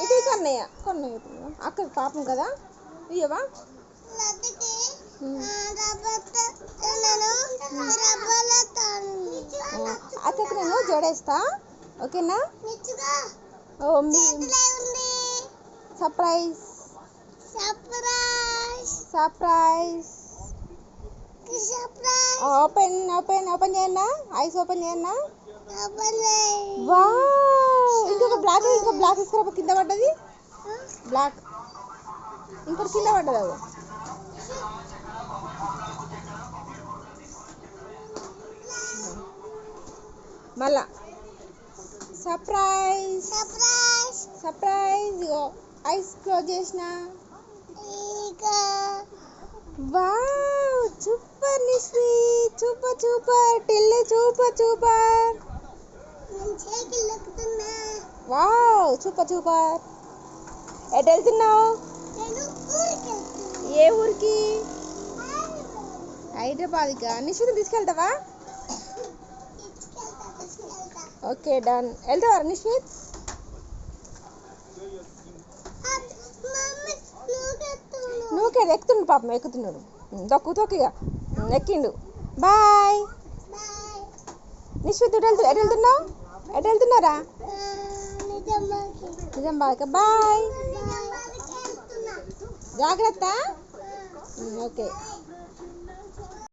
ఇది కన్నయ్య కన్నయ్య అక్కడ పాపం కదా ఇయ్యవా అక్కడికి నేను జోడేస్తా ఓకేనా surprise surprise open open open చేయన్నా ఐస్ ఓపెన్ చేయన్నా వావ్ ఇంకొక బ్లాక్ తీసుకురా కింద పడ్డది బ్లాక్ ఇంకోటి కింద పడ్డది అది మళ్ళా సర్ప్రైజ్ సర్ప్రైజ్ ఇగో ఐస్ క్లోజ్ చేసిన wow super Nishri super super Tillu super super wow super super ఎటు వెళ్తున్నావు ఏ ఊరికి హైదరాబాద్కా నిశ్చితం తీసుకెళ్తావా ఓకే డన్ వెళ్తావా నిశ్చిత్ నువ్వుకే ఎక్కుతుండు పాపం ఎక్కుతున్నాడు తొక్కిగా ఎక్కిండు బాయ్ నిశ్చిత్ ఎటు వెళ్తున్నావు ఎటు వెళ్తున్నారా నిజామాబాద్కా బాయ్ జాగ్రత్త ఓకే